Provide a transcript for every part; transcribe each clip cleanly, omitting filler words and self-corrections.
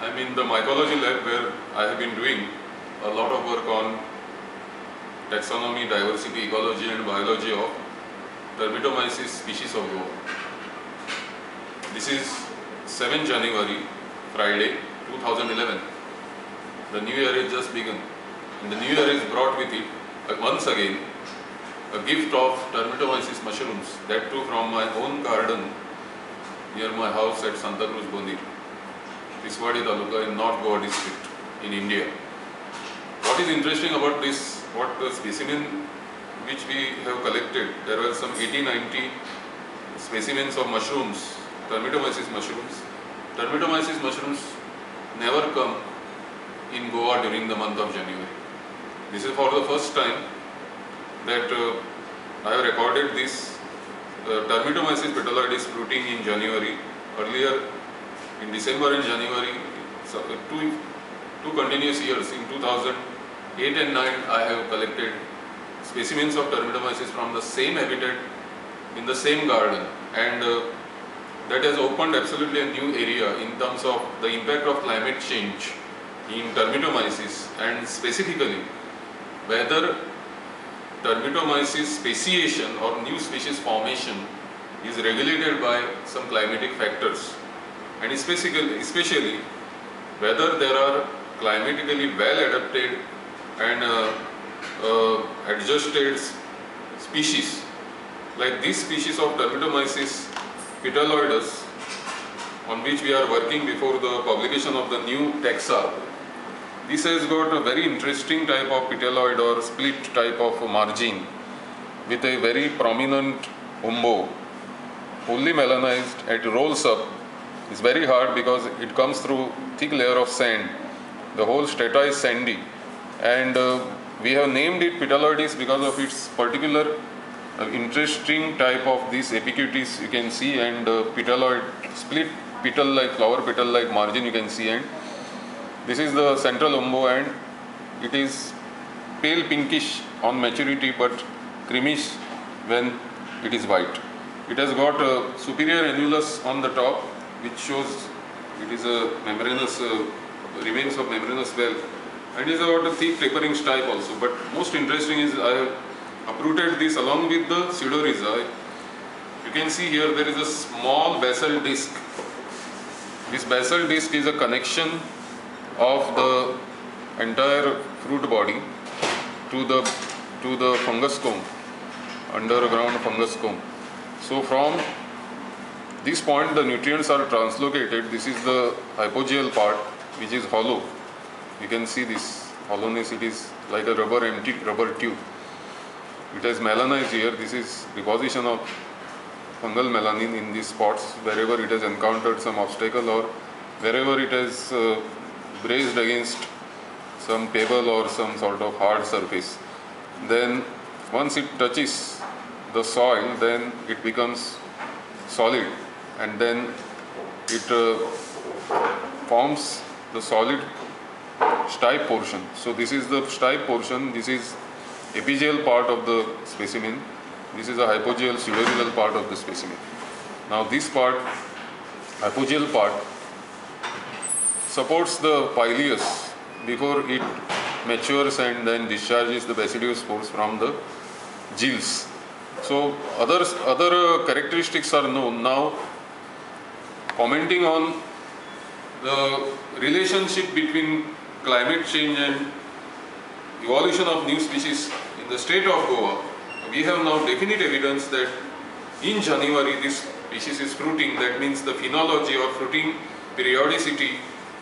I'm in the mycology lab where I have been doing a lot of work on taxonomy, diversity, ecology and biology of Termitomyces species of Goa. This is 7 January, Friday 2011. The new year has just begun and the new year is brought with it once again a gift of Termitomyces mushrooms, that too from my own garden near my house at Santa Cruz, Bondir, Tiswadi Taluka in North Goa district in India. What is interesting about this, what the specimen which we have collected, there were some 80-90 specimens of mushrooms, Termitomyces mushrooms. Termitomyces mushrooms never come in Goa during the month of January. This is for the first time that I have recorded this Termitomyces petalloides fruiting in January. Earlier in December and January, so two continuous years, in 2008 and 9 I have collected specimens of Termitomyces from the same habitat in the same garden, and that has opened absolutely a new area in terms of the impact of climate change in Termitomyces, and specifically whether Termitomyces speciation or new species formation is regulated by some climatic factors, and especially whether there are climatically well adapted and adjusted species like this species of Termitomyces petalloides, on which we are working before the publication of the new taxa. This has got a very interesting type of petalloid or split type of margin with a very prominent umbo, fully melanized. It rolls up. It's very hard because it comes through thick layer of sand. The whole strata is sandy, and we have named it petalloides because of its particular interesting type of these epicuties you can see, and petalloid, split petal like flower petal like margin you can see, and this is the central umbo, and it is pale pinkish on maturity but creamish when it is white. It has got a superior annulus on the top, which shows it is a membranous, remains of membranous well, and it has got a thick tapering stipe also. But most interesting is I have uprooted this along with the pseudorhiza. You can see here there is a small basal disc. This basal disc is a connection of the entire fruit body to the fungus comb, underground fungus comb. So from this point the nutrients are translocated. This is the hypogeal part which is hollow. You can see this hollowness. It is like a empty rubber tube. It has melanized here. This is deposition of fungal melanin in these spots wherever it has encountered some obstacle or wherever it has braced against some pebble or some sort of hard surface. Then once it touches the soil, then it becomes solid, and then it forms the solid stipe portion. So this is the stipe portion. This is epigeal part of the specimen. This is a hypogeal pseudorhizal part of the specimen. Now this part, hypogeal part, supports the pileus before it matures and then discharges the basidiospores from the gills. So other characteristics are known. Now, commenting on the relationship between climate change and evolution of new species in the state of Goa, we have now definite evidence that in January this species is fruiting. That means the phenology or fruiting periodicity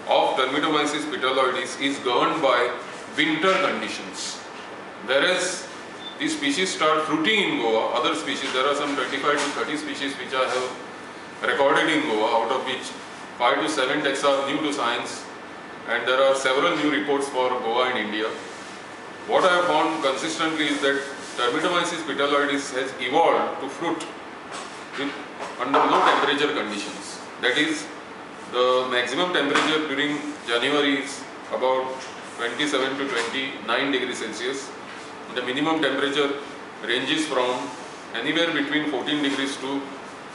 of Termitomyces petalloides is governed by winter conditions. Whereas these species start fruiting in Goa, other species, there are some 25 to 30 species which I have recorded in Goa, out of which 5 to 7 taxa are new to science, and there are several new reports for Goa and India. What I have found consistently is that Termitomyces petalloides has evolved to fruit under low temperature conditions. That is, the maximum temperature during January is about 27 to 29 degrees Celsius. The minimum temperature ranges from anywhere between 14 degrees to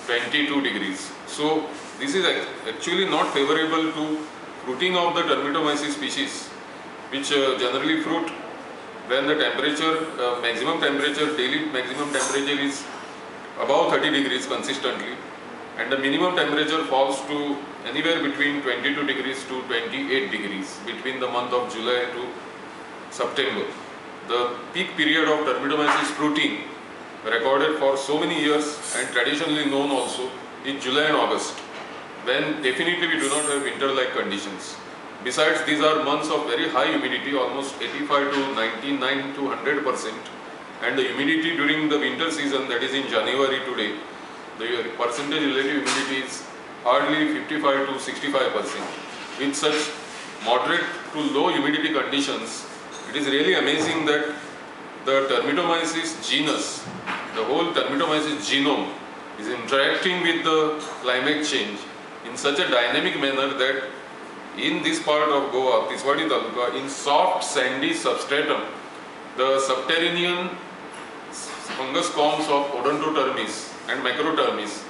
22 degrees. So this is actually not favorable to fruiting of the Termitomyces species, which generally fruit when the temperature, maximum temperature, daily maximum temperature is above 30 degrees consistently, and the minimum temperature falls to anywhere between 22 degrees to 28 degrees between the month of July to September. The peak period of Termitomyces fruiting recorded for so many years and traditionally known also is July and August, when definitely we do not have winter-like conditions. Besides, these are months of very high humidity, almost 85 to 99 to 100%, and the humidity during the winter season, that is in January today, the percentage relative humidity is hardly 55 to 65%. With such moderate to low humidity conditions, it is really amazing that the Termitomyces genus, the whole Termitomyces genome, is interacting with the climate change in such a dynamic manner that in this part of Goa, Tiswadi Taluka, in soft sandy substratum, the subterranean fungus forms of Odontotermes and Macrotermes,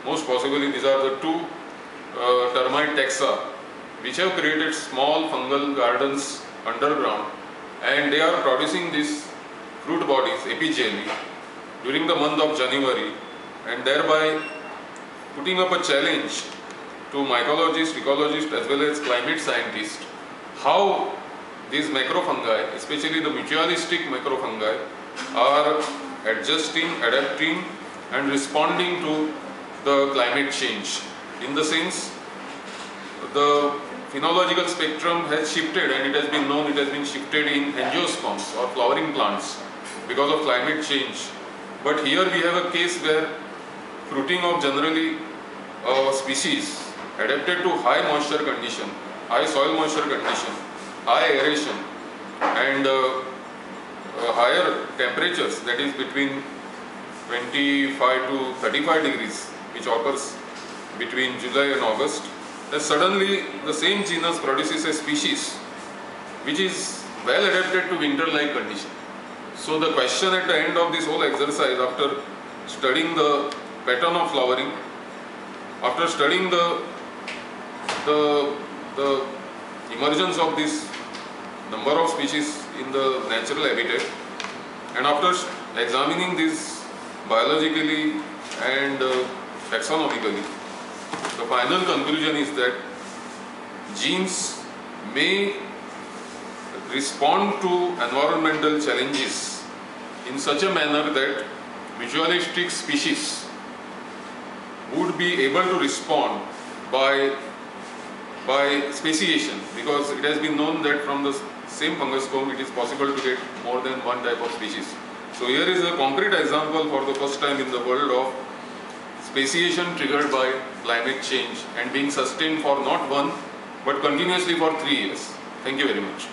most possibly these are the two termite taxa, which have created small fungal gardens underground, and they are producing these fruit bodies, apigeli, during the month of January, and thereby putting up a challenge to mycologists, ecologists as well as climate scientists, how these macrofungi, especially the mutualistic macrofungi, are adjusting, adapting and responding to the climate change. In the sense, the phenological spectrum has shifted, and it has been known it has been shifted in angiosperms or flowering plants because of climate change. But here we have a case where fruiting of generally species adapted to high moisture condition, high soil moisture condition, high aeration and higher temperatures, that is between 25 to 35 degrees, which occurs between July and August, that suddenly the same genus produces a species which is well adapted to winter-like condition. So the question at the end of this whole exercise, after studying the pattern of flowering, after studying the emergence of this number of species in the natural habitat, and after examining this biologically and taxonomically, the final conclusion is that genes may respond to environmental challenges in such a manner that mutualistic species would be able to respond by speciation, because it has been known that from the same fungus comb it is possible to get more than one type of species. So here is a concrete example for the first time in the world of speciation triggered by climate change and being sustained for not one but continuously for 3 years. Thank you very much.